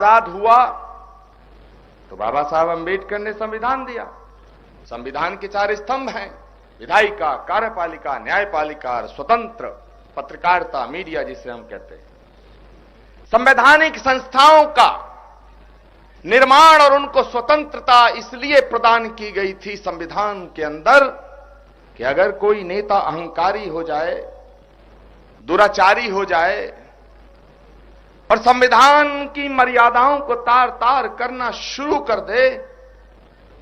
फसाद हुआ तो बाबा साहब अंबेडकर ने संविधान दिया। संविधान के 4 स्तंभ हैं, विधायिका, कार्यपालिका, न्यायपालिका और स्वतंत्र पत्रकारिता, मीडिया जिसे हम कहते हैं। संवैधानिक संस्थाओं का निर्माण और उनको स्वतंत्रता इसलिए प्रदान की गई थी संविधान के अंदर कि अगर कोई नेता अहंकारी हो जाए, दुराचारी हो जाए और संविधान की मर्यादाओं को तार तार करना शुरू कर दे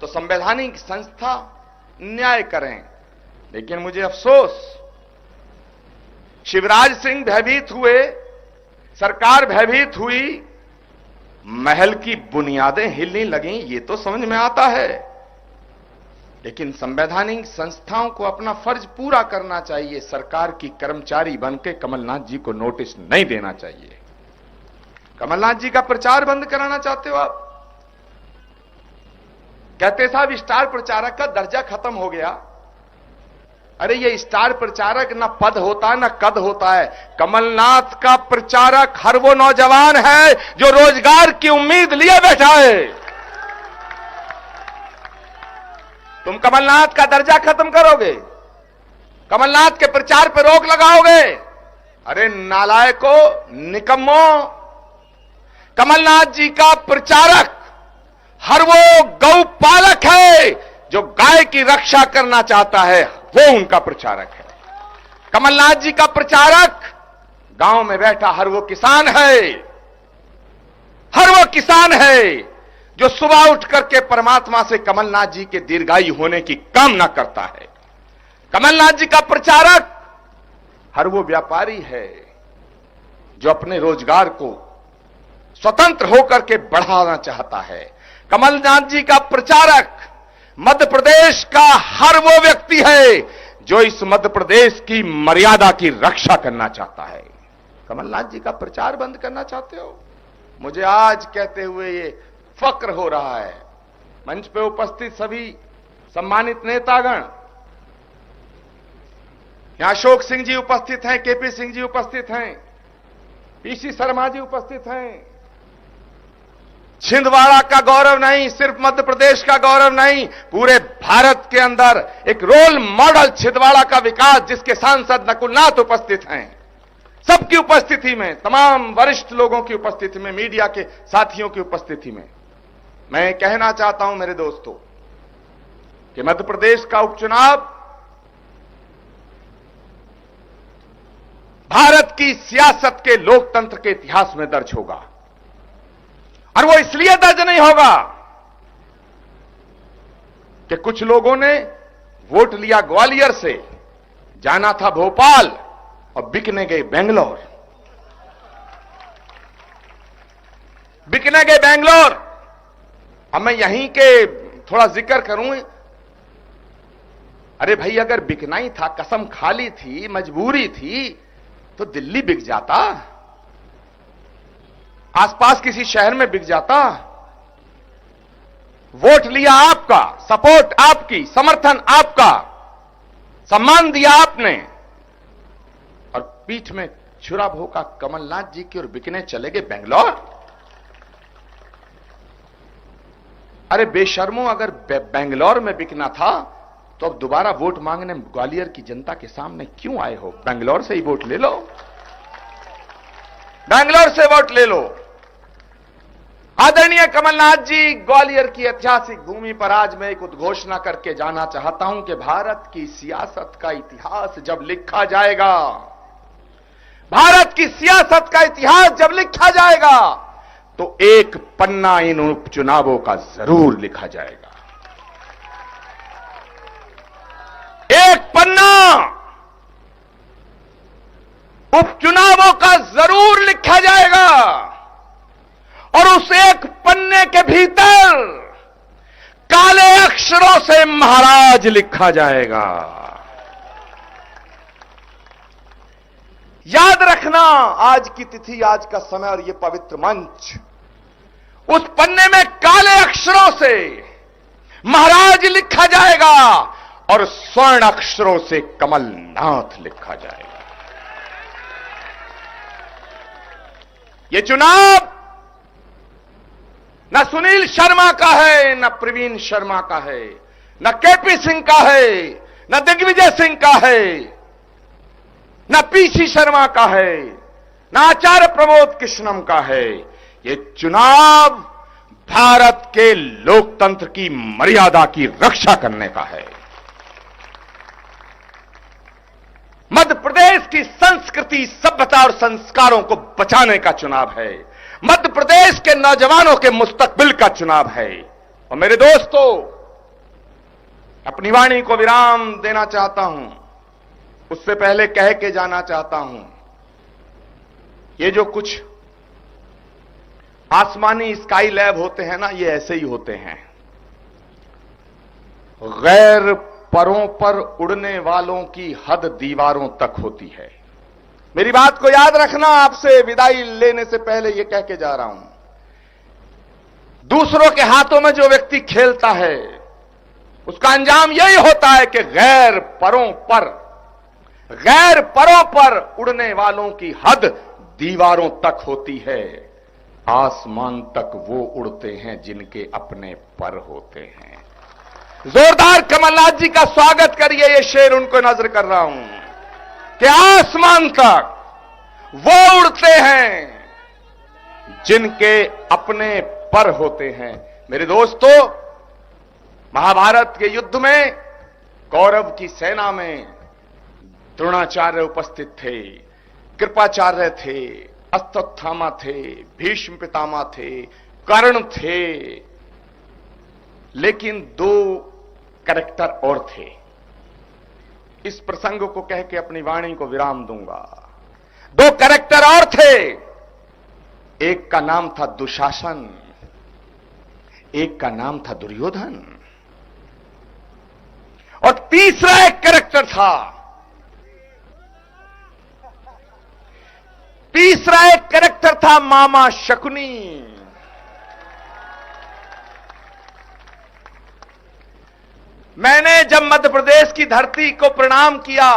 तो संवैधानिक संस्था न्याय करें। लेकिन मुझे अफसोस, शिवराज सिंह भयभीत हुए, सरकार भयभीत हुई, महल की बुनियादें हिलने लगीं, ये तो समझ में आता है। लेकिन संवैधानिक संस्थाओं को अपना फर्ज पूरा करना चाहिए। सरकार की कर्मचारी बनकर कमलनाथ जी को नोटिस नहीं देना चाहिए। कमलनाथ जी का प्रचार बंद कराना चाहते हो आप? कहते साहब स्टार प्रचारक का दर्जा खत्म हो गया। अरे ये स्टार प्रचारक ना पद होता है ना कद होता है। कमलनाथ का प्रचारक हर वो नौजवान है जो रोजगार की उम्मीद लिए बैठा है। तुम कमलनाथ का दर्जा खत्म करोगे, कमलनाथ के प्रचार पर रोक लगाओगे? अरे नालायको, निकम्मो, कमलनाथ जी का प्रचारक हर वो गौपालक है जो गाय की रक्षा करना चाहता है, वो उनका प्रचारक है। कमलनाथ जी का प्रचारक गांव में बैठा हर वो किसान है, हर वो किसान है जो सुबह उठ करके परमात्मा से कमलनाथ जी के दीर्घायु होने की कामना करता है। कमलनाथ जी का प्रचारक हर वो व्यापारी है जो अपने रोजगार को स्वतंत्र होकर के बढ़ाना चाहता है। कमलनाथ जी का प्रचारक मध्य प्रदेश का हर वो व्यक्ति है जो इस मध्य प्रदेश की मर्यादा की रक्षा करना चाहता है। कमलनाथ जी का प्रचार बंद करना चाहते हो? मुझे आज कहते हुए ये फक्र हो रहा है। मंच पे उपस्थित सभी सम्मानित नेतागण, यहां अशोक सिंह जी उपस्थित हैं, केपी सिंह जी उपस्थित हैं, पीसी शर्मा जी उपस्थित हैं। छिंदवाड़ा का गौरव नहीं, सिर्फ मध्य प्रदेश का गौरव नहीं, पूरे भारत के अंदर एक रोल मॉडल छिंदवाड़ा का विकास, जिसके सांसद नकुलनाथ उपस्थित हैं। सबकी उपस्थिति में, तमाम वरिष्ठ लोगों की उपस्थिति में, मीडिया के साथियों की उपस्थिति में मैं कहना चाहता हूं मेरे दोस्तों कि मध्य प्रदेश का उपचुनाव भारत की सियासत के लोकतंत्र के इतिहास में दर्ज होगा। और वो इसलिए दर्ज नहीं होगा कि कुछ लोगों ने वोट लिया ग्वालियर से, जाना था भोपाल और बिकने गए बेंगलोर। बिकने गए बेंगलोर। अब मैं यहीं के थोड़ा जिक्र करूं। अरे भाई, अगर बिकना ही था, कसम खा ली थी, मजबूरी थी, तो दिल्ली बिक जाता, आसपास किसी शहर में बिक जाता। वोट लिया आपका, सपोर्ट आपकी, समर्थन आपका, सम्मान दिया आपने, और पीठ में छुरा भोंका कमलनाथ जी की और बिकने चले गए बेंगलोर। अरे बेशर्मो, अगर बेंगलोर में बिकना था तो अब दोबारा वोट मांगने ग्वालियर की जनता के सामने क्यों आए हो? बेंगलोर से ही वोट ले लो, बेंगलोर से वोट ले लो। आदरणीय कमलनाथ जी, ग्वालियर की ऐतिहासिक भूमि पर आज मैं एक उद्घोषणा करके जाना चाहता हूं कि भारत की सियासत का इतिहास जब लिखा जाएगा, भारत की सियासत का इतिहास जब लिखा जाएगा, तो एक पन्ना इन उपचुनावों का जरूर लिखा जाएगा। एक पन्ना उपचुनावों का जरूर लिखा जाएगा, और उस एक पन्ने के भीतर काले अक्षरों से महाराज लिखा जाएगा। याद रखना, आज की तिथि, आज का समय और यह पवित्र मंच, उस पन्ने में काले अक्षरों से महाराज लिखा जाएगा और स्वर्ण अक्षरों से कमलनाथ लिखा जाएगा। ये चुनाव न सुनील शर्मा का है, न प्रवीण शर्मा का है, न केपी सिंह का है, न दिग्विजय सिंह का है, न पीसी शर्मा का है, न आचार्य प्रमोद कृष्णम का है। ये चुनाव भारत के लोकतंत्र की मर्यादा की रक्षा करने का है। मध्य प्रदेश की संस्कृति, सभ्यता और संस्कारों को बचाने का चुनाव है। मध्य प्रदेश के नौजवानों के मुस्तकबिल का चुनाव है। और मेरे दोस्तों, अपनी वाणी को विराम देना चाहता हूं, उससे पहले कह के जाना चाहता हूं, ये जो कुछ आसमानी स्काई लैब होते हैं ना, ये ऐसे ही होते हैं। गैर परों पर उड़ने वालों की हद दीवारों तक होती है। मेरी बात को याद रखना। आपसे विदाई लेने से पहले यह कह के जा रहा हूं, दूसरों के हाथों में जो व्यक्ति खेलता है उसका अंजाम यही होता है कि गैर परों पर उड़ने वालों की हद दीवारों तक होती है। आसमान तक वो उड़ते हैं जिनके अपने पर होते हैं। जोरदार कमलनाथ जी का स्वागत करिए। ये शेर उनको नजर कर रहा हूं कि आसमान तक वो उड़ते हैं जिनके अपने पर होते हैं। मेरे दोस्तों, महाभारत के युद्ध में कौरव की सेना में द्रोणाचार्य उपस्थित थे, कृपाचार्य थे, अश्वत्थामा थे, भीष्म पितामह थे, कर्ण थे, लेकिन दो कैरेक्टर और थे। इस प्रसंग को कह के अपनी वाणी को विराम दूंगा। दो कैरेक्टर और थे, एक का नाम था दुशासन, एक का नाम था दुर्योधन, और तीसरा एक कैरेक्टर था, तीसरा एक कैरेक्टर था मामा शकुनी। मैंने जब मध्य प्रदेश की धरती को प्रणाम किया,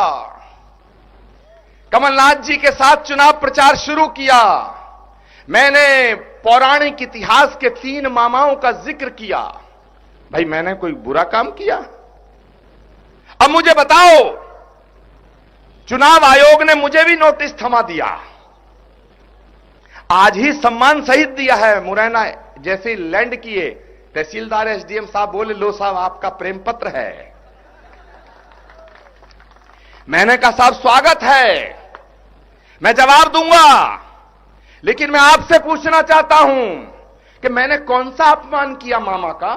कमलनाथ जी के साथ चुनाव प्रचार शुरू किया, मैंने पौराणिक इतिहास के 3 मामाओं का जिक्र किया। भाई, मैंने कोई बुरा काम किया? अब मुझे बताओ, चुनाव आयोग ने मुझे भी नोटिस थमा दिया, आज ही सम्मान सहित दिया है। मुरैना जैसे लैंड किए, तहसीलदार एसडीएम साहब बोले, लो साहब आपका प्रेम पत्र है। मैंने कहा साहब स्वागत है, मैं जवाब दूंगा, लेकिन मैं आपसे पूछना चाहता हूं कि मैंने कौन सा अपमान किया मामा का?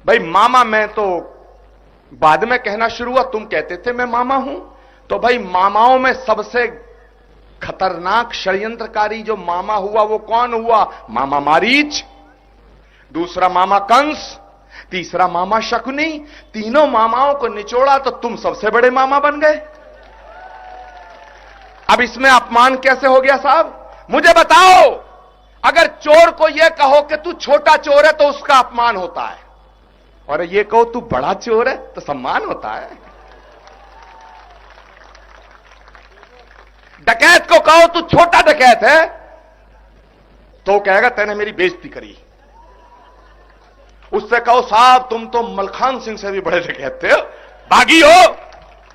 भाई मामा मैं तो बाद में कहना शुरू हुआ, तुम कहते थे मैं मामा हूं। तो भाई मामाओं में सबसे खतरनाक षड्यंत्रकारी जो मामा हुआ वो कौन हुआ? मामा मारीच, दूसरा मामा कंस, तीसरा मामा शकुनी। तीनों मामाओं को निचोड़ा तो तुम सबसे बड़े मामा बन गए। अब इसमें अपमान कैसे हो गया साहब? मुझे बताओ, अगर चोर को यह कहो कि तू छोटा चोर है तो उसका अपमान होता है, और यह कहो तू बड़ा चोर है तो सम्मान होता है। डकैत को कहो तू छोटा डकैत है तो कहेगा तैने मेरी बेइज्जती करी। उससे कहो साहब तुम तो मलखान सिंह से भी बड़े डकैत थे, बागी हो।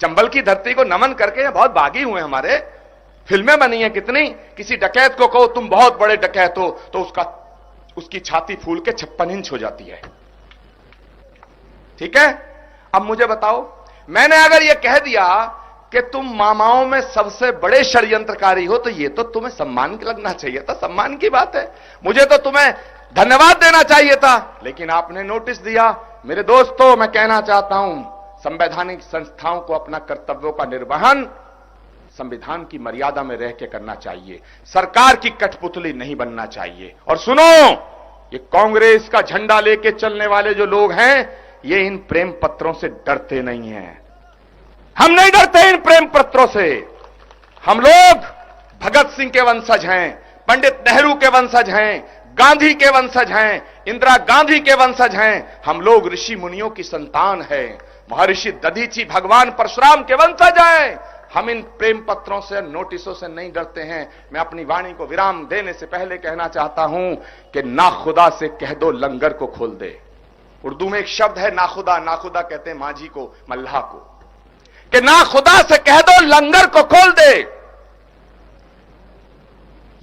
चंबल की धरती को नमन करके बहुत बागी हुए हमारे, फिल्में बनी हैं कितनी। किसी डकैत को कहो तुम बहुत बड़े डकैत हो तो उसकी छाती फूल के 56 इंच हो जाती है। ठीक है, अब मुझे बताओ, मैंने अगर यह कह दिया कि तुम मामाओं में सबसे बड़े षड्यंत्रकारी हो तो यह तो तुम्हें सम्मान लगना चाहिए था, सम्मान की बात है। मुझे तो तुम्हें धन्यवाद देना चाहिए था, लेकिन आपने नोटिस दिया। मेरे दोस्तों, मैं कहना चाहता हूं, संवैधानिक संस्थाओं को अपना कर्तव्यों का निर्वहन संविधान की मर्यादा में रह के करना चाहिए। सरकार की कठपुतली नहीं बनना चाहिए। और सुनो, ये कांग्रेस का झंडा लेके चलने वाले जो लोग हैं, ये इन प्रेम पत्रों से डरते नहीं हैं। हम नहीं डरते इन प्रेम पत्रों से। हम लोग भगत सिंह के वंशज हैं, पंडित नेहरू के वंशज हैं, गांधी के वंशज हैं, इंदिरा गांधी के वंशज हैं। हम लोग ऋषि मुनियों की संतान हैं। महर्षि दधीची भगवान परशुराम के वंशज हैं। हम इन प्रेम पत्रों से, नोटिसों से नहीं डरते हैं। मैं अपनी वाणी को विराम देने से पहले कहना चाहता हूं कि ना खुदा से कह दो लंगर को खोल दे। उर्दू में एक शब्द है नाखुदा, नाखुदा कहते हैं माझी को, मल्लाह को, कि ना खुदा से कह दो लंगर को खोल दे।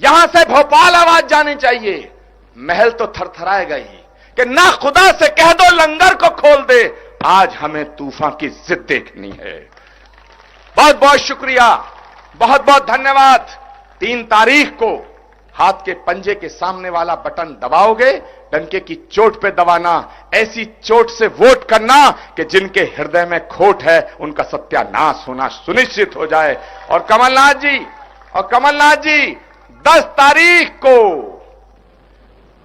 यहां से भोपाल आवाज जानी चाहिए, महल तो थरथराएगा ही, कि ना खुदा से कह दो लंगर को खोल दे। आज हमें तूफान की जिद देखनी है। बहुत बहुत शुक्रिया, बहुत बहुत धन्यवाद। 3 तारीख को हाथ के पंजे के सामने वाला बटन दबाओगे, डंके की चोट पे दबाना, ऐसी चोट से वोट करना कि जिनके हृदय में खोट है उनका सत्यानाश होना सुनिश्चित हो जाए। और कमलनाथ जी 10 तारीख को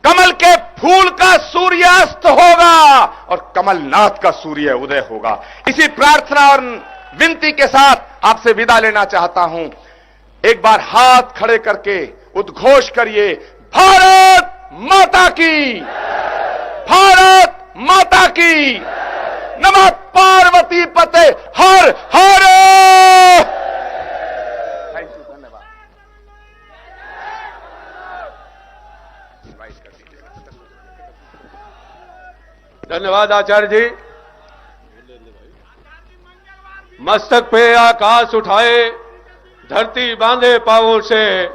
कमल के फूल का सूर्यास्त होगा और कमलनाथ का सूर्य उदय होगा। इसी प्रार्थना और विनती के साथ आपसे विदा लेना चाहता हूं। एक बार हाथ खड़े करके उद्घोष करिए, भारत माता की, भारत माता की, नमः पार्वती पते हर हर। थैंक यू, धन्यवाद। धन्यवाद आचार्य जी। मस्तक पे आकाश उठाए, धरती बांधे पांवों से,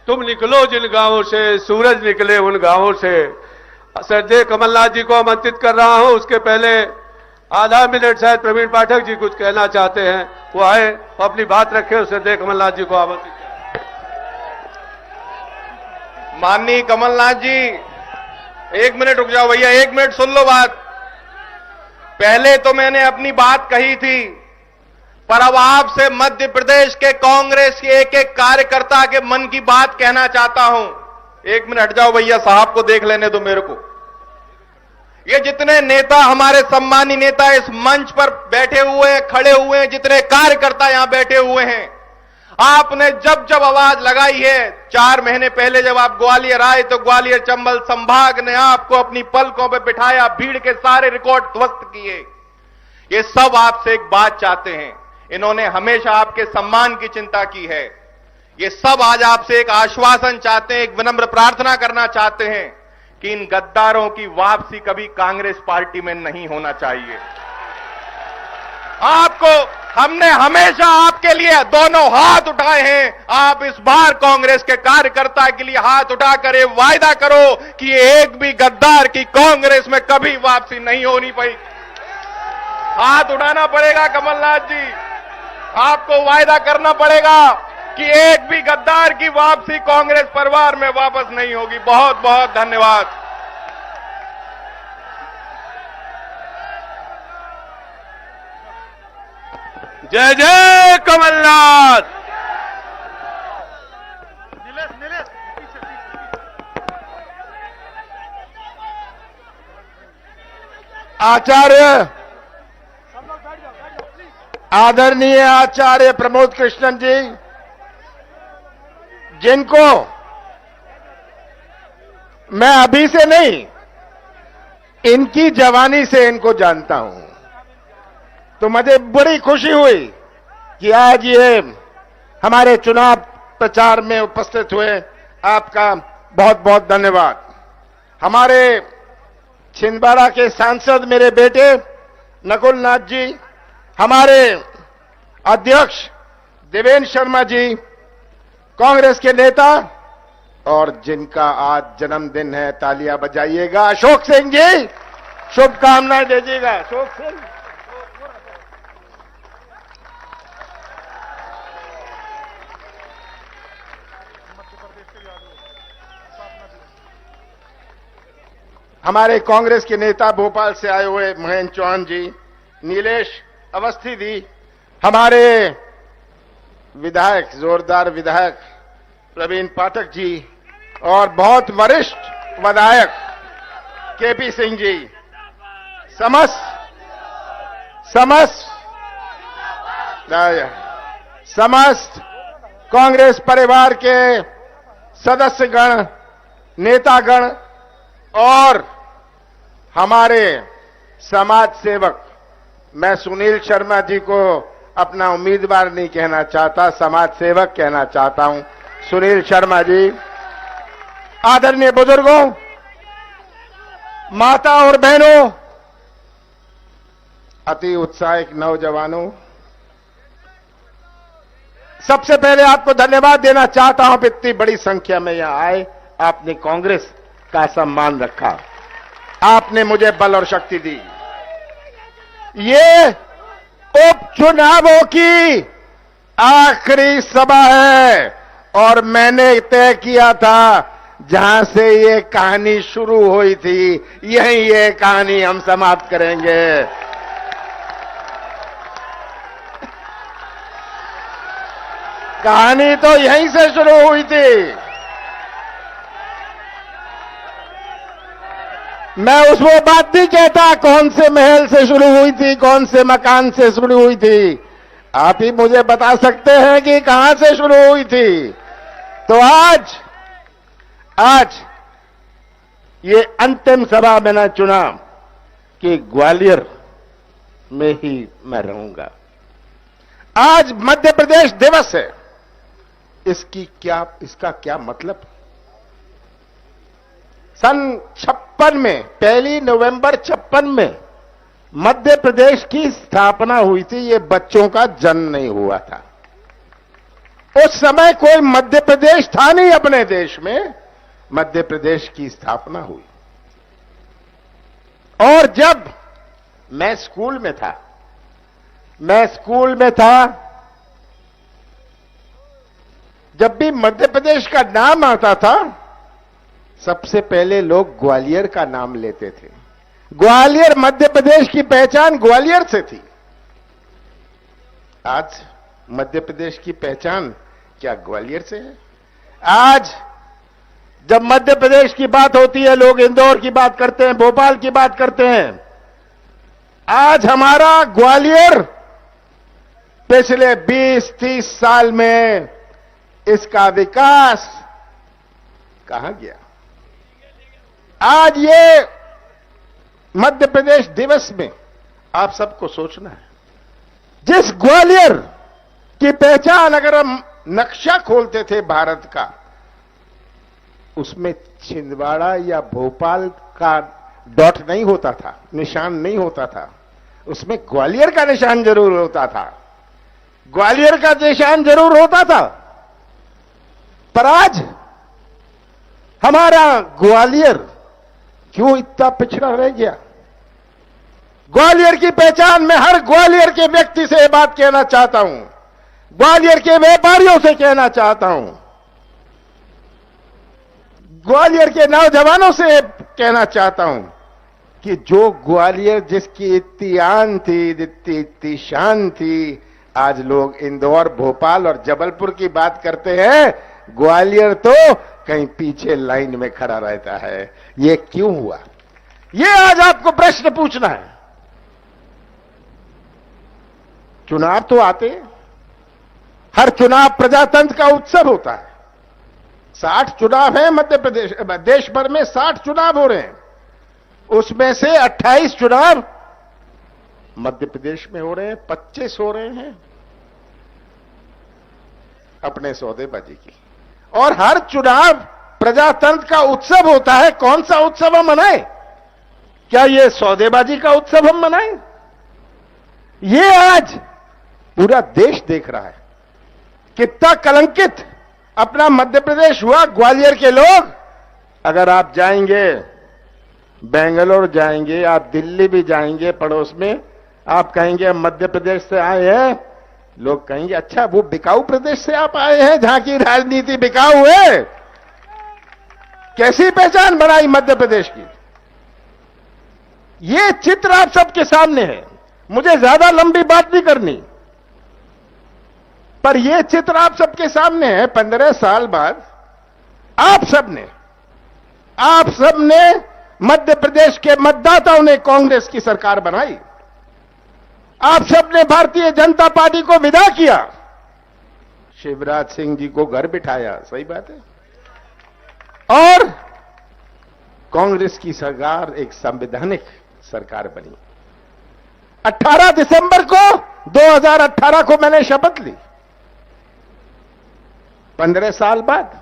तुम निकलो जिन गांवों से, सूरज निकले उन गांवों से। श्रद्धेय कमलनाथ जी को आमंत्रित कर रहा हूं। उसके पहले आधा मिनट शायद प्रवीण पाठक जी कुछ कहना चाहते हैं, वो आए, अपनी बात रखे। श्रद्धेय कमलनाथ जी को आमंत्रित। माननीय कमलनाथ जी, 1 मिनट रुक जाओ भैया, 1 मिनट सुन लो बात। पहले तो मैंने अपनी बात कही थी, पर अब आपसे मध्य प्रदेश के कांग्रेस के एक एक कार्यकर्ता के मन की बात कहना चाहता हूं। 1 मिनट हट जाओ भैया, साहब को देख लेने दो मेरे को। ये जितने नेता, हमारे सम्मानी नेता इस मंच पर बैठे हुए हैं, खड़े हुए हैं, जितने कार्यकर्ता यहां बैठे हुए हैं, आपने जब जब आवाज लगाई है, 4 महीने पहले जब आप ग्वालियर आए तो ग्वालियर चंबल संभाग ने आपको अपनी पलकों पर बिठाया, भीड़ के सारे रिकॉर्ड ध्वस्त किए। ये सब आपसे एक बात चाहते हैं। इन्होंने हमेशा आपके सम्मान की चिंता की है। ये सब आज आपसे एक आश्वासन चाहते हैं, एक विनम्र प्रार्थना करना चाहते हैं कि इन गद्दारों की वापसी कभी कांग्रेस पार्टी में नहीं होना चाहिए। आपको हमने हमेशा आपके लिए दोनों हाथ उठाए हैं। आप इस बार कांग्रेस के कार्यकर्ता के लिए हाथ उठाकर वायदा करो कि एक भी गद्दार की कांग्रेस में कभी वापसी नहीं होनी पाई। हाथ उठाना पड़ेगा कमलनाथ जी, आपको वायदा करना पड़ेगा कि एक भी गद्दार की वापसी कांग्रेस परिवार में वापस नहीं होगी। बहुत बहुत धन्यवाद। जय जय कमलनाथ। आचार्य, आदरणीय आचार्य प्रमोद कृष्णन जी, जिनको मैं अभी से नहीं, इनकी जवानी से इनको जानता हूं, तो मुझे बड़ी खुशी हुई कि आज ये हमारे चुनाव प्रचार में उपस्थित हुए। आपका बहुत बहुत धन्यवाद। हमारे छिंदवाड़ा के सांसद मेरे बेटे नकुल नाथ जी, हमारे अध्यक्ष देवेंद्र शर्मा जी, कांग्रेस के नेता, और जिनका आज जन्मदिन है, तालियां बजाइएगा, अशोक सिंह जी, शुभकामनाएं दीजिएगा। अशोक सिंह, हमारे कांग्रेस के नेता भोपाल से आए हुए महेंद्र चौहान जी, नीलेश अवस्थी जी, हमारे विधायक, जोरदार विधायक प्रवीण पाठक जी, और बहुत वरिष्ठ विधायक केपी सिंह जी, समस्त कांग्रेस परिवार के सदस्यगण, नेतागण और हमारे समाज सेवक, मैं सुनील शर्मा जी को अपना उम्मीदवार नहीं कहना चाहता, समाज सेवक कहना चाहता हूं, सुनील शर्मा जी। आदरणीय बुजुर्गों, माता और बहनों, अति उत्साहित नौजवानों, सबसे पहले आपको धन्यवाद देना चाहता हूं कि इतनी बड़ी संख्या में यहां आए। आपने कांग्रेस का सम्मान रखा, आपने मुझे बल और शक्ति दी। ये उपचुनावों की आखिरी सभा है और मैंने तय किया था जहां से ये कहानी शुरू हुई थी, यहीं ये कहानी हम समाप्त करेंगे। कहानी तो यहीं से शुरू हुई थी। मैं उस वो बात नहीं कहता कौन से महल से शुरू हुई थी, कौन से मकान से शुरू हुई थी। आप ही मुझे बता सकते हैं कि कहां से शुरू हुई थी। तो आज ये अंतिम सभा मैंने चुना कि ग्वालियर में ही मैं रहूंगा। आज मध्य प्रदेश दिवस है। इसका क्या मतलब? सन 56 में, 1 नवंबर 56 में मध्य प्रदेश की स्थापना हुई थी। ये बच्चों का जन्म नहीं हुआ था। उस समय कोई मध्य प्रदेश था नहीं अपने देश में। मध्य प्रदेश की स्थापना हुई। और जब मैं स्कूल में था, जब भी मध्य प्रदेश का नाम आता था, सबसे पहले लोग ग्वालियर का नाम लेते थे। ग्वालियर, मध्य प्रदेश की पहचान ग्वालियर से थी। आज मध्य प्रदेश की पहचान क्या ग्वालियर से है? आज जब मध्य प्रदेश की बात होती है, लोग इंदौर की बात करते हैं, भोपाल की बात करते हैं। आज हमारा ग्वालियर पिछले 20-30 साल में इसका विकास कहां गया? आज ये मध्य प्रदेश दिवस में आप सबको सोचना है। जिस ग्वालियर की पहचान अगर हम नक्शा खोलते थे भारत का, उसमें छिंदवाड़ा या भोपाल का डॉट नहीं होता था, निशान नहीं होता था। उसमें ग्वालियर का निशान जरूर होता था। ग्वालियर का निशान जरूर होता था। पर आज हमारा ग्वालियर क्यों इतना पिछड़ा रह गया? ग्वालियर की पहचान मैं हर ग्वालियर के व्यक्ति से बात कहना चाहता हूं, ग्वालियर के व्यापारियों से कहना चाहता हूं, ग्वालियर के नौजवानों से कहना चाहता हूं कि जो ग्वालियर जिसकी इतनी आन थी, इतनी शान थी, आज लोग इंदौर, भोपाल और जबलपुर की बात करते हैं। ग्वालियर तो कहीं पीछे लाइन में खड़ा रहता है। ये क्यों हुआ? ये आज आपको प्रश्न पूछना है। चुनाव तो आते हैं, हर चुनाव प्रजातंत्र का उत्सव होता है। 60 चुनाव है मध्य प्रदेश, देश भर में 60 चुनाव हो रहे हैं। उसमें से 28 चुनाव मध्य प्रदेश में हो रहे हैं, 25 हो रहे हैं अपने सौदेबाजी की। और हर चुनाव प्रजातंत्र का उत्सव होता है। कौन सा उत्सव हम मनाएं? क्या ये सौदेबाजी का उत्सव हम मनाएं? ये आज पूरा देश देख रहा है कितना कलंकित अपना मध्य प्रदेश हुआ। ग्वालियर के लोग, अगर आप जाएंगे, बेंगलोर जाएंगे, आप दिल्ली भी जाएंगे पड़ोस में, आप कहेंगे हम मध्य प्रदेश से आए हैं, लोग कहेंगे अच्छा वो बिकाऊ प्रदेश से आप आए हैं जहां की राजनीति बिकाऊ है। कैसी पहचान बनाई मध्य प्रदेश की? ये चित्र आप सबके सामने है। मुझे ज्यादा लंबी बात नहीं करनी, पर यह चित्र आप सबके सामने है। 15 साल बाद आप सबने मध्य प्रदेश के मतदाताओं ने कांग्रेस की सरकार बनाई। आप सबने भारतीय जनता पार्टी को विदा किया, शिवराज सिंह जी को घर बिठाया, सही बात है, और कांग्रेस की सरकार एक संवैधानिक सरकार बनी। 18 दिसंबर को 2018 को मैंने शपथ ली। 15 साल बाद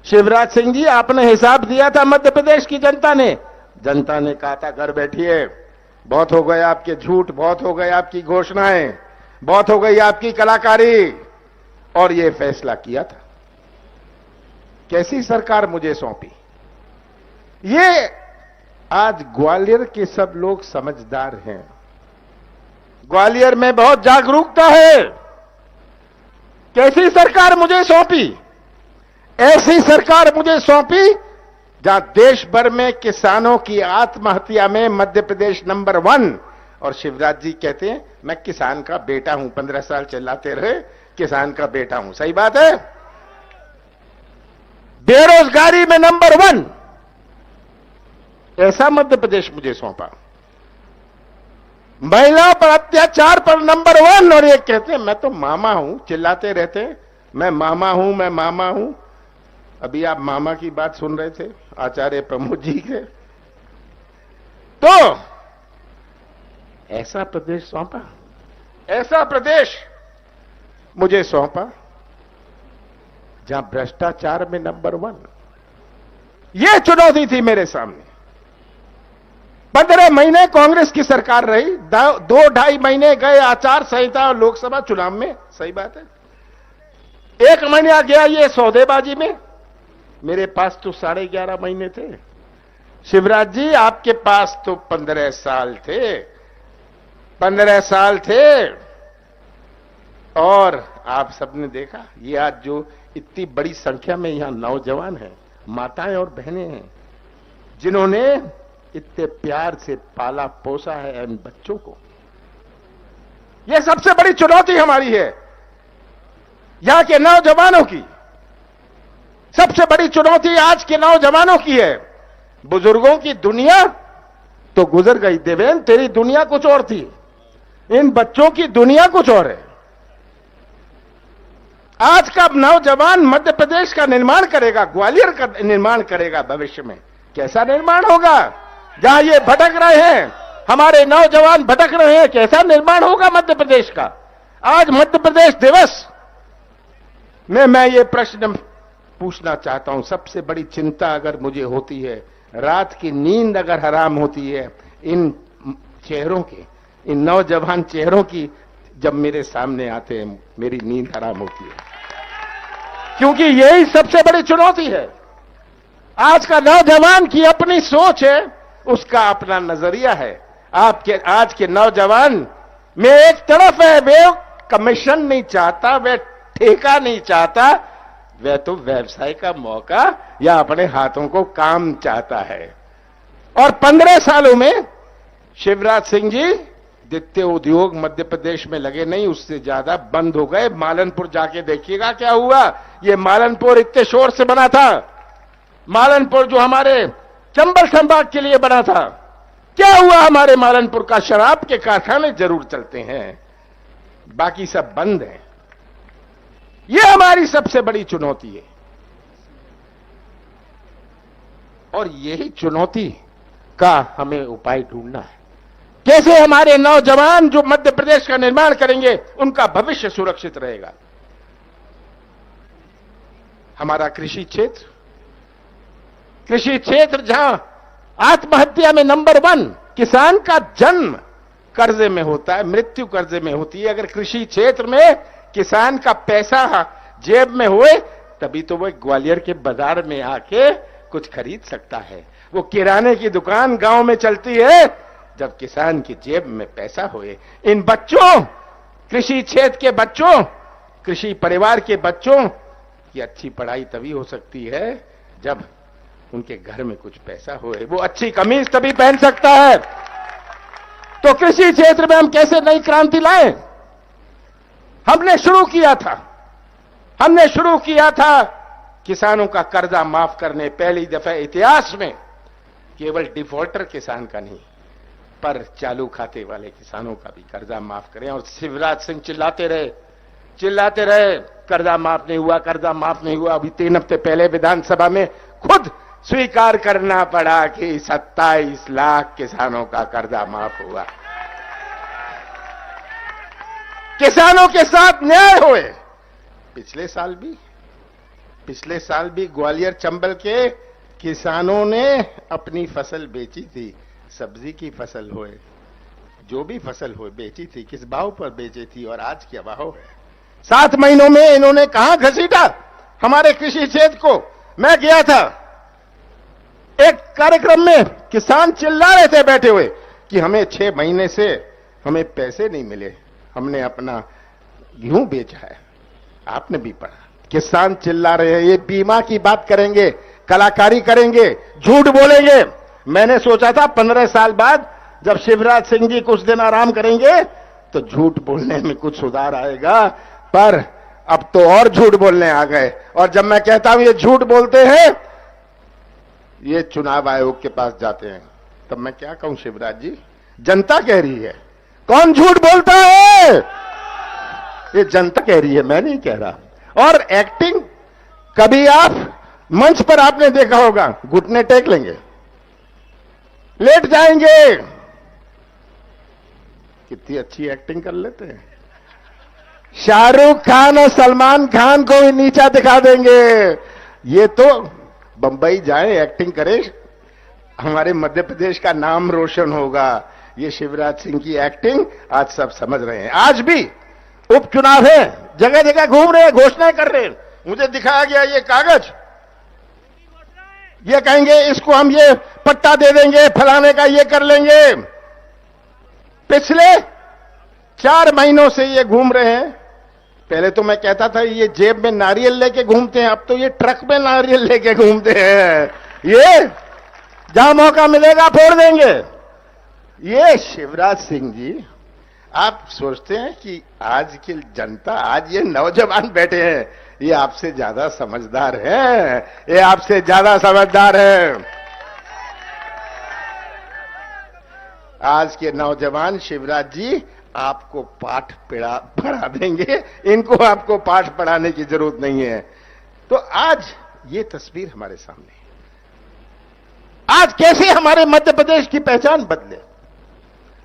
शिवराज सिंह जी, आपने हिसाब दिया था मध्य प्रदेश की जनता ने कहा था घर बैठिए, बहुत हो गए आपके झूठ, बहुत हो गए आपकी घोषणाएं, बहुत हो गई आपकी कलाकारी, और ये फैसला किया था। कैसी सरकार मुझे सौंपी? ये आज ग्वालियर के सब लोग समझदार हैं। ग्वालियर में बहुत जागरूकता है। कैसी सरकार मुझे सौंपी? ऐसी सरकार मुझे सौंपी जहां देश भर में किसानों की आत्महत्या में मध्य प्रदेश नंबर 1। और शिवराज जी कहते हैं मैं किसान का बेटा हूं, 15 साल चलाते रहे, किसान का बेटा हूं। सही बात है। बेरोजगारी में नंबर 1, ऐसा मध्य प्रदेश मुझे सौंपा। महिलाओं पर अत्याचार पर नंबर 1, और ये कहते हैं मैं तो मामा हूं, चिल्लाते रहते हैं मैं मामा हूं, मैं मामा हूं। अभी आप मामा की बात सुन रहे थे आचार्य प्रमोद जी के। तो ऐसा प्रदेश सौंपा, ऐसा प्रदेश मुझे सौंपा जहां भ्रष्टाचार में नंबर 1। यह चुनौती थी मेरे सामने। 15 महीने कांग्रेस की सरकार रही, 2-2.5 महीने गए आचार संहिता और लोकसभा चुनाव में। सही बात है। 1 महीना गया ये सौदेबाजी में। मेरे पास तो 11.5 महीने थे। शिवराज जी आपके पास तो 15 साल थे, 15 साल थे। और आप सबने देखा ये आज जो इतनी बड़ी संख्या में यहां नौजवान हैं, माताएं और बहनें हैं, जिन्होंने इतने प्यार से पाला पोसा है इन बच्चों को। यह सबसे बड़ी चुनौती हमारी है, यहां के नौजवानों की। सबसे बड़ी चुनौती आज के नौजवानों की है। बुजुर्गों की दुनिया तो गुजर गई देवेन, तेरी दुनिया कुछ और थी। इन बच्चों की दुनिया कुछ और है। आज का नौजवान मध्य प्रदेश का निर्माण करेगा, ग्वालियर का निर्माण करेगा। भविष्य में कैसा निर्माण होगा? जहां ये भटक रहे हैं, हमारे नौजवान भटक रहे हैं, कैसा निर्माण होगा मध्य प्रदेश का? आज मध्य प्रदेश दिवस में मैं ये प्रश्न पूछना चाहता हूं। सबसे बड़ी चिंता अगर मुझे होती है, रात की नींद अगर हराम होती है, इन चेहरों की, इन नौजवान चेहरों की जब मेरे सामने आते हैं, मेरी नींद हराम होती है। क्योंकि यही सबसे बड़ी चुनौती है। आज का नौजवान की अपनी सोच है, उसका अपना नजरिया है। आपके आज के नौजवान में एक तरफ है, वे कमीशन नहीं चाहता, वे ठेका नहीं चाहता, वह तो व्यवसाय का मौका या अपने हाथों को काम चाहता है। और 15 सालों में शिवराज सिंह जी जितने उद्योग मध्य प्रदेश में लगे नहीं, उससे ज्यादा बंद हो गए। मालनपुर जाके देखिएगा क्या हुआ। ये मालनपुर इतने शोर से बना था, मालनपुर जो हमारे चंबल संभाग के लिए बना था, क्या हुआ हमारे मालनपुर का? शराब के कारखाने जरूर चलते हैं, बाकी सब बंद है। यह हमारी सबसे बड़ी चुनौती है। और यही चुनौती का हमें उपाय ढूंढना है। कैसे हमारे नौजवान जो मध्य प्रदेश का निर्माण करेंगे, उनका भविष्य सुरक्षित रहेगा। हमारा कृषि क्षेत्र जहां आत्महत्या में नंबर 1, किसान का जन्म कर्जे में होता है, मृत्यु कर्जे में होती है। अगर कृषि क्षेत्र में किसान का पैसा जेब में होए, तभी तो वह ग्वालियर के बाजार में आके कुछ खरीद सकता है। वो किराने की दुकान गांव में चलती है जब किसान की जेब में पैसा होए। इन बच्चों, कृषि क्षेत्र के बच्चों, कृषि परिवार के बच्चों की अच्छी पढ़ाई तभी हो सकती है जब उनके घर में कुछ पैसा होए। वो अच्छी कमीज तभी पहन सकता है। तो कृषि क्षेत्र में हम कैसे नई क्रांति लाएं? हमने शुरू किया था किसानों का कर्जा माफ करने। पहली दफा इतिहास में केवल डिफॉल्टर किसान का नहीं, पर चालू खाते वाले किसानों का भी कर्जा माफ करें। और शिवराज सिंह चिल्लाते रहे कर्जा माफ नहीं हुआ। अभी 3 हफ्ते पहले विधानसभा में खुद स्वीकार करना पड़ा कि 27 लाख किसानों का कर्जा माफ हुआ। किसानों के साथ न्याय होए। पिछले साल भी ग्वालियर चंबल के किसानों ने अपनी फसल बेची थी, सब्जी की फसल होए, जो भी फसल हो बेची थी, किस भाव पर बेची थी और आज क्या भाव है। 7 महीनों में इन्होंने कहां घसीटा हमारे कृषि क्षेत्र को। मैं गया था एक कार्यक्रम में, किसान चिल्ला रहे थे बैठे हुए कि हमें 6 महीने से हमें पैसे नहीं मिले, हमने अपना गेहूं बेचा है। आपने भी पढ़ा, किसान चिल्ला रहे हैं। ये बीमा की बात करेंगे, कलाकारी करेंगे, झूठ बोलेंगे। मैंने सोचा था 15 साल बाद जब शिवराज सिंह जी कुछ दिन आराम करेंगे तो झूठ बोलने में कुछ सुधार आएगा, पर अब तो और झूठ बोलने आ गए। और जब मैं कहता हूं ये झूठ बोलते हैं, ये चुनाव आयोग के पास जाते हैं, तब मैं क्या कहूं शिवराज जी, जनता कह रही है। कौन झूठ बोलता है? ये जनता कह रही है, मैं नहीं कह रहा। और एक्टिंग, कभी आप मंच पर आपने देखा होगा, घुटने टेक लेंगे, लेट जाएंगे। कितनी अच्छी एक्टिंग कर लेते हैं। शाहरुख खान और सलमान खान को भी नीचा दिखा देंगे। ये तो बंबई जाए, एक्टिंग करे, हमारे मध्य प्रदेश का नाम रोशन होगा। ये शिवराज सिंह की एक्टिंग आज सब समझ रहे हैं। आज भी उपचुनाव है, जगह जगह घूम रहे हैं, घोषणाएं कर रहे हैं। मुझे दिखाया गया ये कागज, ये कहेंगे इसको हम ये पट्टा दे देंगे, फलाने का ये कर लेंगे। पिछले 4 महीनों से ये घूम रहे हैं। पहले तो मैं कहता था ये जेब में नारियल लेके घूमते हैं, अब तो ये ट्रक में नारियल लेके घूमते हैं। ये जहां मौका मिलेगा फोड़ देंगे। ये शिवराज सिंह जी, आप सोचते हैं कि आज की जनता, आज ये नौजवान बैठे हैं, ये आपसे ज्यादा समझदार है, ये आपसे ज्यादा समझदार है। आज के नौजवान शिवराज जी आपको पाठ पढ़ा देंगे, इनको आपको पाठ पढ़ाने की जरूरत नहीं है। तो आज ये तस्वीर हमारे सामने है। आज कैसे हमारे मध्य प्रदेश की पहचान बदले,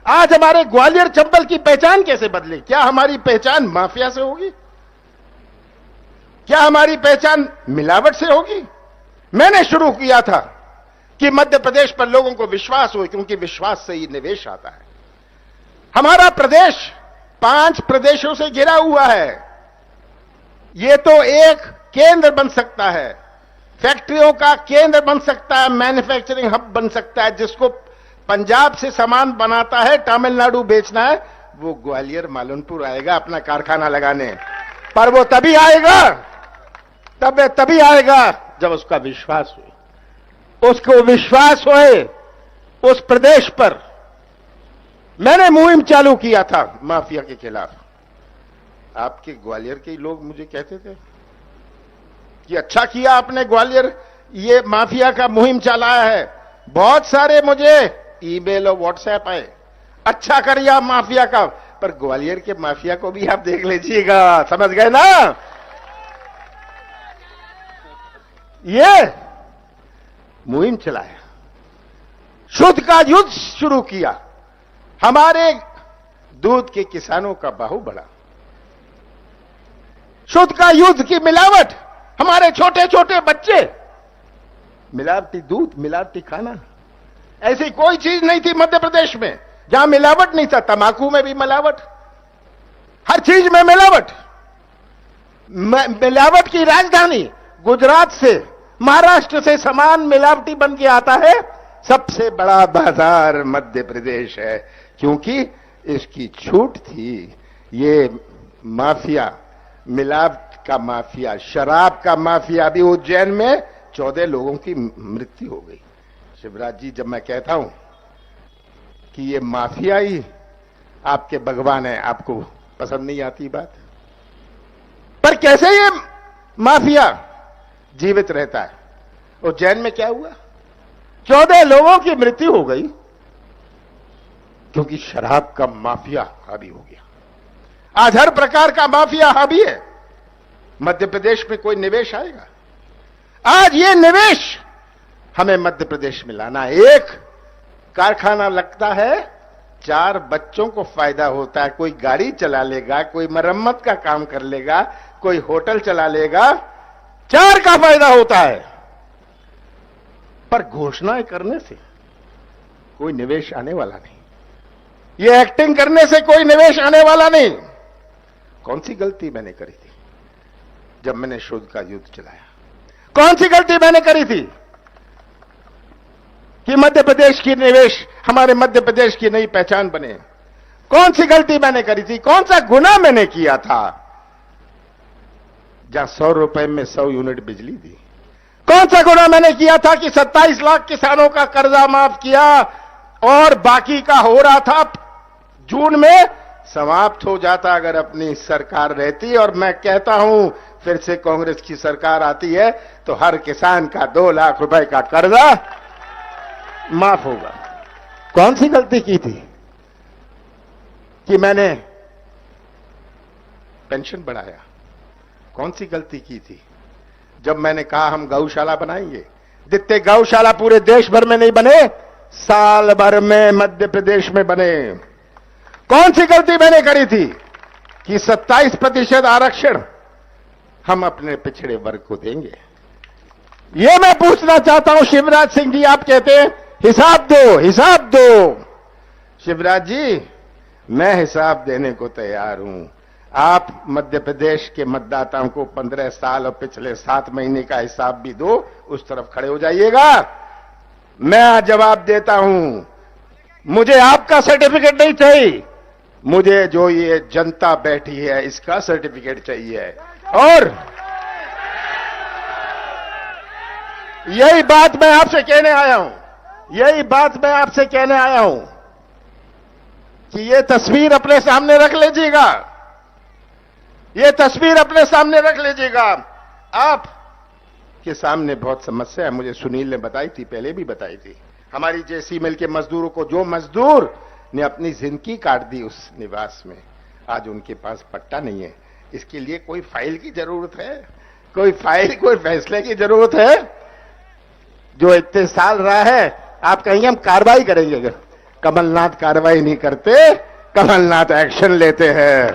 आज हमारे ग्वालियर चंबल की पहचान कैसे बदले? क्या हमारी पहचान माफिया से होगी? क्या हमारी पहचान मिलावट से होगी? मैंने शुरू किया था कि मध्य प्रदेश पर लोगों को विश्वास हो, क्योंकि विश्वास से ही निवेश आता है। हमारा प्रदेश 5 प्रदेशों से घिरा हुआ है। ये तो एक केंद्र बन सकता है, फैक्ट्रियों का केंद्र बन सकता है, मैन्युफैक्चरिंग हब बन सकता है। जिसको पंजाब से सामान बनाता है, तमिलनाडु बेचना है, वो ग्वालियर मालनपुर आएगा अपना कारखाना लगाने। पर वो तभी आएगा जब उसका विश्वास हो, उसको विश्वास होए उस प्रदेश पर। मैंने मुहिम चालू किया था माफिया के खिलाफ। आपके ग्वालियर के लोग मुझे कहते थे कि अच्छा किया आपने ग्वालियर ये माफिया का मुहिम चलाया है। बहुत सारे मुझे ईमेल और व्हाट्सएप आए, अच्छा करिए माफिया का। पर ग्वालियर के माफिया को भी आप देख लीजिएगा, समझ गए ना? ये मुहिम चलाया, शुद्ध का युद्ध शुरू किया, हमारे दूध के किसानों का बाहु बढ़ा। शुद्ध का युद्ध की मिलावट, हमारे छोटे छोटे बच्चे मिलावटी दूध, मिलावटी खाना, ऐसी कोई चीज नहीं थी मध्य प्रदेश में जहां मिलावट नहीं था। तंबाकू में भी मिलावट, हर चीज में मिलावट। मिलावट की राजधानी गुजरात से, महाराष्ट्र से सामान मिलावटी बन के आता है। सबसे बड़ा बाजार मध्य प्रदेश है, क्योंकि इसकी छूट थी। ये माफिया, मिलावट का माफिया, शराब का माफिया भी उज्जैन में 14 लोगों की मृत्यु हो गई। शिवराज जी, जब मैं कहता हूं कि ये माफिया ही आपके भगवान है, आपको पसंद नहीं आती बात। पर कैसे ये माफिया जीवित रहता है? उज्जैन में क्या हुआ? 14 लोगों की मृत्यु हो गई, क्योंकि शराब का माफिया हावी हो गया। आज हर प्रकार का माफिया हावी है। मध्य प्रदेश में कोई निवेश आएगा? आज ये निवेश हमें मध्य प्रदेश में लाना है। एक कारखाना लगता है 4 बच्चों को फायदा होता है। कोई गाड़ी चला लेगा, कोई मरम्मत का काम कर लेगा, कोई होटल चला लेगा, 4 का फायदा होता है। पर घोषणाएं करने से कोई निवेश आने वाला नहीं, ये एक्टिंग करने से कोई निवेश आने वाला नहीं। कौन सी गलती मैंने करी थी जब मैंने शोध का युद्ध चलाया? कौन सी गलती मैंने करी थी कि मध्य प्रदेश की निवेश, हमारे मध्य प्रदेश की नई पहचान बने? कौन सी गलती मैंने करी थी? कौन सा गुनाह मैंने किया था जहां 100 रुपए में 100 यूनिट बिजली दी? कौन सा गुनाह मैंने किया था कि 27 लाख किसानों का कर्जा माफ किया और बाकी का हो रहा था जून में समाप्त हो जाता अगर अपनी सरकार रहती? और मैं कहता हूं फिर से कांग्रेस की सरकार आती है तो हर किसान का 2 लाख रुपए का कर्जा माफ होगा। कौन सी गलती की थी कि मैंने पेंशन बढ़ाया? कौन सी गलती की थी जब मैंने कहा हम गौशाला बनाएंगे? जितने गौशाला पूरे देश भर में नहीं बने, साल भर में मध्य प्रदेश में बने। कौन सी गलती मैंने करी थी कि 27% आरक्षण हम अपने पिछड़े वर्ग को देंगे? यह मैं पूछना चाहता हूं शिवराज सिंह जी, आप कहते हैं हिसाब दो, हिसाब दो। शिवराज जी, मैं हिसाब देने को तैयार हूं। आप मध्य प्रदेश के मतदाताओं को 15 साल और पिछले 7 महीने का हिसाब भी दो, उस तरफ खड़े हो जाइएगा। मैं जवाब देता हूं, मुझे आपका सर्टिफिकेट नहीं चाहिए, मुझे जो ये जनता बैठी है इसका सर्टिफिकेट चाहिए। और यही बात मैं आपसे कहने आया हूं, यही बात मैं आपसे कहने आया हूं कि ये तस्वीर अपने सामने रख लीजिएगा, ये तस्वीर अपने सामने रख लीजिएगा। आप के सामने बहुत समस्या है, मुझे सुनील ने बताई थी, पहले भी बताई थी। हमारी जेसी मिल के मजदूरों को, जो मजदूर ने अपनी जिंदगी काट दी उस निवास में, आज उनके पास पट्टा नहीं है। इसके लिए कोई फाइल की जरूरत है? कोई फाइल, कोई फैसले की जरूरत है? जो इतने साल रहा है, आप कहेंगे हम कार्रवाई करेंगे। कमलनाथ कार्रवाई नहीं करते, कमलनाथ एक्शन लेते हैं।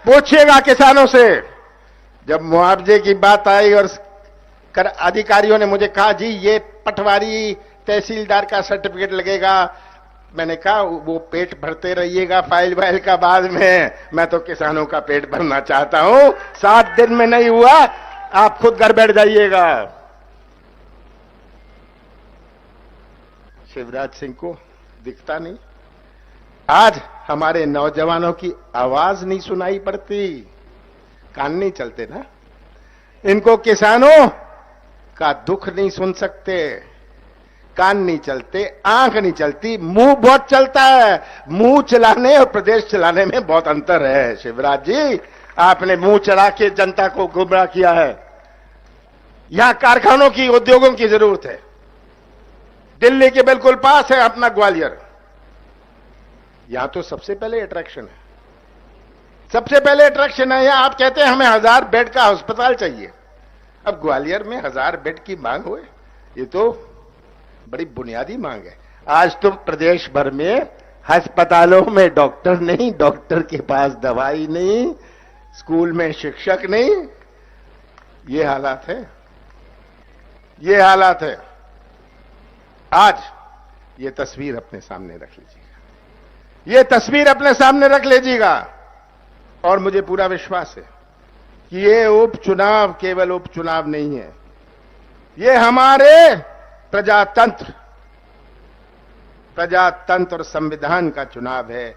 पूछिएगा किसानों से, जब मुआवजे की बात आई और अधिकारियों ने मुझे कहा जी ये पटवारी तहसीलदार का सर्टिफिकेट लगेगा, मैंने कहा वो पेट भरते रहिएगा फाइल वाइल का, बाद में मैं तो किसानों का पेट भरना चाहता हूं। 7 दिन में नहीं हुआ, आप खुद घर बैठ जाइएगा। शिवराज सिंह को दिखता नहीं, आज हमारे नौजवानों की आवाज नहीं सुनाई पड़ती, कान नहीं चलते ना, इनको किसानों का दुख नहीं सुन सकते, कान नहीं चलते, आंख नहीं चलती, मुंह बहुत चलता है। मुंह चलाने और प्रदेश चलाने में बहुत अंतर है। शिवराज जी, आपने मुंह चला के जनता को गुमराह किया है। यहां कारखानों की, उद्योगों की जरूरत है। दिल्ली के बिल्कुल पास है अपना ग्वालियर, यहां तो सबसे पहले अट्रैक्शन है, सबसे पहले अट्रैक्शन है। यहां आप कहते हैं हमें 1000 बेड का अस्पताल चाहिए, अब ग्वालियर में 1000 बेड की मांग हुए, ये तो बड़ी बुनियादी मांग है। आज तो प्रदेश भर में अस्पतालों में डॉक्टर नहीं, डॉक्टर के पास दवाई नहीं, स्कूल में शिक्षक नहीं, ये हालात है, ये हालात है। आज ये तस्वीर अपने सामने रख लीजिएगा, ये तस्वीर अपने सामने रख लीजिएगा। और मुझे पूरा विश्वास है कि ये उपचुनाव केवल उपचुनाव नहीं है, ये हमारे प्रजातंत्र और संविधान का चुनाव है।